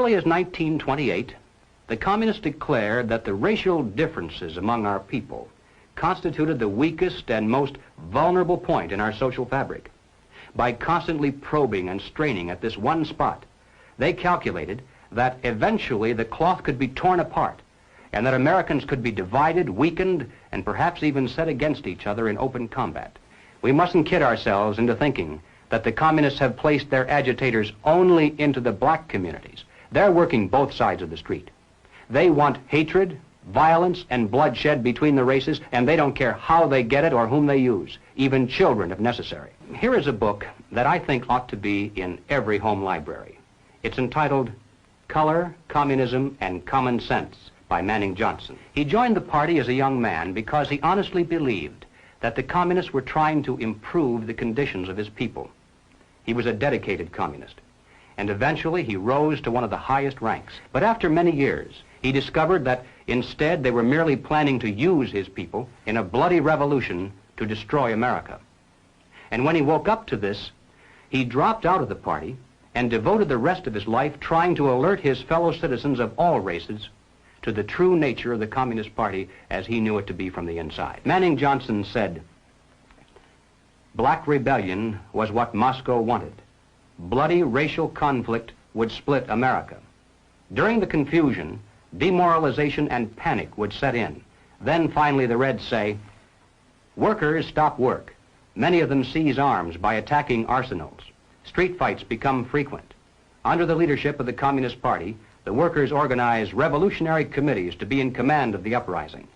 early as 1928, the communists declared that the racial differences among our people constituted the weakest and most vulnerable point in our social fabric. By constantly probing and straining at this one spot, they calculated that eventually the cloth could be torn apart and that Americans could be divided, weakened, and perhaps even set against each other in open combat. We mustn't kid ourselves into thinking that the communists have placed their agitators only into the black communities. They're working both sides of the street. They want hatred, violence, and bloodshed between the races, and they don't care how they get it or whom they use, even children if necessary. Here is a book that I think ought to be in every home library. It's entitled Color, Communism, and Common Sense by Manning Johnson. He joined the party as a young man because he honestly believed that the communists were trying to improve the conditions of his people. He was a dedicated communist, and eventually he rose to one of the highest ranks. But after many years, he discovered that instead they were merely planning to use his people in a bloody revolution to destroy America. And when he woke up to this, he dropped out of the party and devoted the rest of his life trying to alert his fellow citizens of all races to the true nature of the Communist Party as he knew it to be from the inside. Manning Johnson said, "Black rebellion was what Moscow wanted. Bloody racial conflict would split America. During the confusion, demoralization and panic would set in. Then finally the Reds say, workers stop work. Many of them seize arms by attacking arsenals. Street fights become frequent. Under the leadership of the Communist Party, the workers organize revolutionary committees to be in command of the uprising.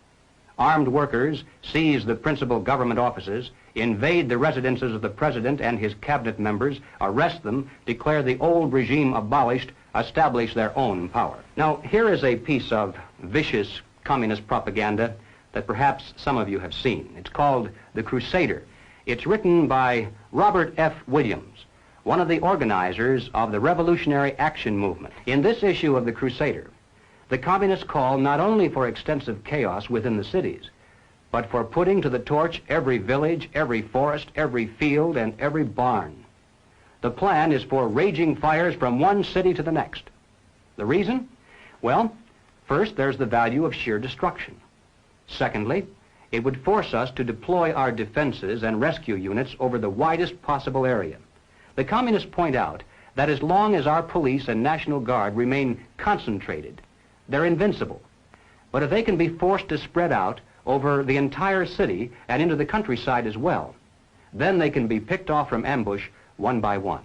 Armed workers seize the principal government offices, invade the residences of the president and his cabinet members, arrest them, declare the old regime abolished, establish their own power." Now, here is a piece of vicious communist propaganda that perhaps some of you have seen. It's called The Crusader. It's written by Robert F. Williams, one of the organizers of the Revolutionary Action Movement. In this issue of The Crusader, the communists call not only for extensive chaos within the cities, but for putting to the torch every village, every forest, every field, and every barn. The plan is for raging fires from one city to the next. The reason? Well, first, there's the value of sheer destruction. Secondly, it would force us to deploy our defenses and rescue units over the widest possible area. The communists point out that as long as our police and National Guard remain concentrated, they're invincible. But if they can be forced to spread out over the entire city and into the countryside as well, then they can be picked off from ambush one by one.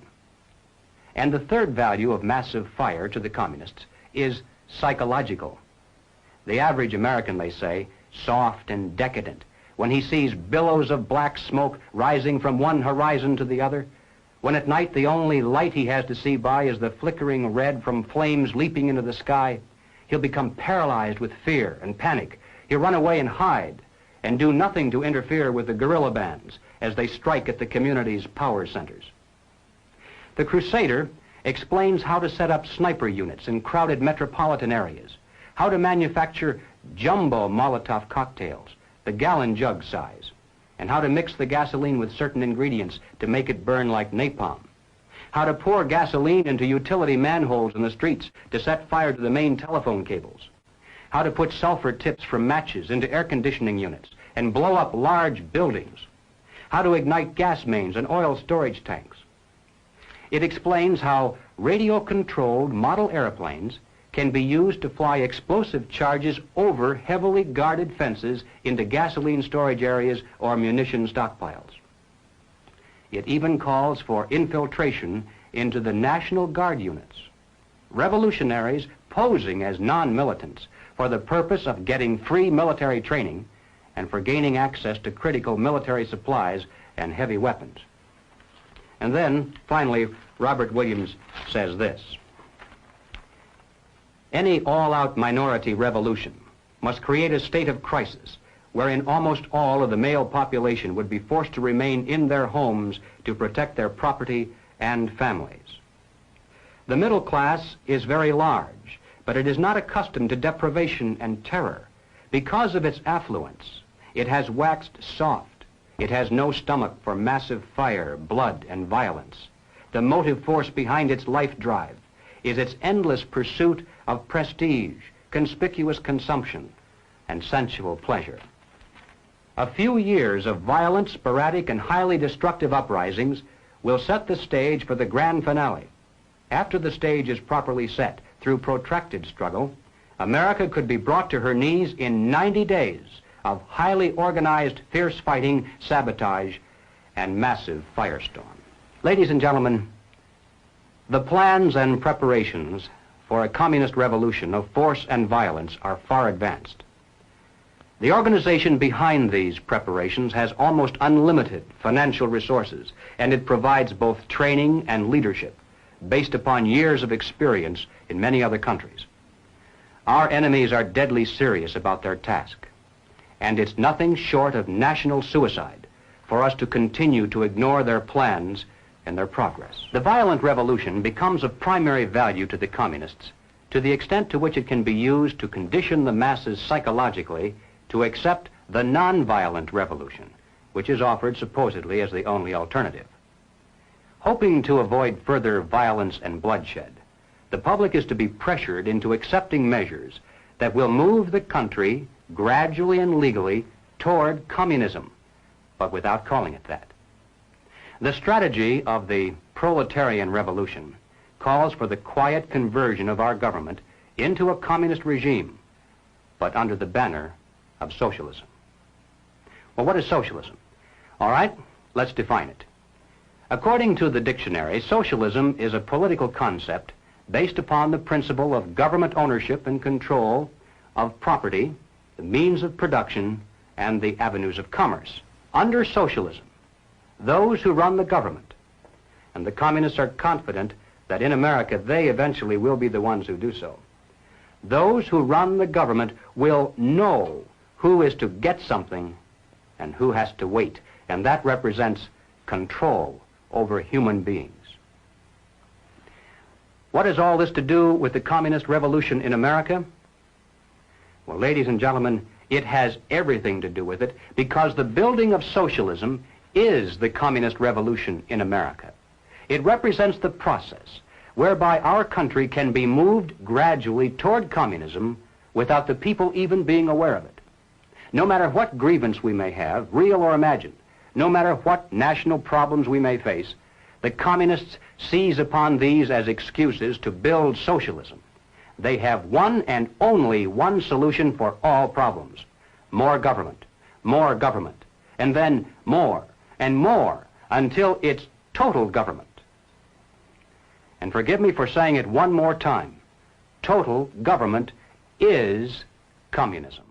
And the third value of massive fire to the communists is psychological. The average American, they say, soft and decadent, when he sees billows of black smoke rising from one horizon to the other, when at night the only light he has to see by is the flickering red from flames leaping into the sky, he'll become paralyzed with fear and panic. He'll run away and hide and do nothing to interfere with the guerrilla bands as they strike at the community's power centers. The Crusader explains how to set up sniper units in crowded metropolitan areas, how to manufacture jumbo Molotov cocktails, the gallon jug size, and how to mix the gasoline with certain ingredients to make it burn like napalm, how to pour gasoline into utility manholes in the streets to set fire to the main telephone cables, how to put sulfur tips from matches into air conditioning units and blow up large buildings, how to ignite gas mains and oil storage tanks. It explains how radio-controlled model airplanes can be used to fly explosive charges over heavily guarded fences into gasoline storage areas or munition stockpiles. It even calls for infiltration into the National Guard units, revolutionaries posing as non-militants for the purpose of getting free military training and for gaining access to critical military supplies and heavy weapons. And then, finally, Robert Williams says this: any all-out minority revolution must create a state of crisis wherein almost all of the male population would be forced to remain in their homes to protect their property and families. The middle class is very large, but it is not accustomed to deprivation and terror. Because of its affluence, it has waxed soft. It has no stomach for massive fire, blood, and violence. The motive force behind its life drive is its endless pursuit of prestige, conspicuous consumption, and sensual pleasure. A few years of violent, sporadic, and highly destructive uprisings will set the stage for the grand finale. After the stage is properly set through protracted struggle, America could be brought to her knees in 90 days of highly organized, fierce fighting, sabotage, and massive firestorm. Ladies and gentlemen, the plans and preparations for a communist revolution of force and violence are far advanced. The organization behind these preparations has almost unlimited financial resources, and it provides both training and leadership based upon years of experience in many other countries. Our enemies are deadly serious about their task, and it's nothing short of national suicide for us to continue to ignore their plans and their progress. The violent revolution becomes of primary value to the communists to the extent to which it can be used to condition the masses psychologically to accept the non-violent revolution, which is offered supposedly as the only alternative. Hoping to avoid further violence and bloodshed, the public is to be pressured into accepting measures that will move the country gradually and legally toward communism, but without calling it that. The strategy of the proletarian revolution calls for the quiet conversion of our government into a communist regime, but under the banner of socialism. Well, what is socialism? All right, let's define it. According to the dictionary, socialism is a political concept based upon the principle of government ownership and control of property, the means of production, and the avenues of commerce. Under socialism, those who run the government, and the communists are confident that in America they eventually will be the ones who do so, those who run the government will know who is to get something and who has to wait, and that represents control over human beings. What has all this to do with the communist revolution in America? Well, ladies and gentlemen, it has everything to do with it, because the building of socialism is the communist revolution in America. It represents the process whereby our country can be moved gradually toward communism without the people even being aware of it. No matter what grievance we may have, real or imagined, no matter what national problems we may face, the communists seize upon these as excuses to build socialism. They have one and only one solution for all problems: more government, and then more and more until it's total government. And forgive me for saying it one more time, total government is communism.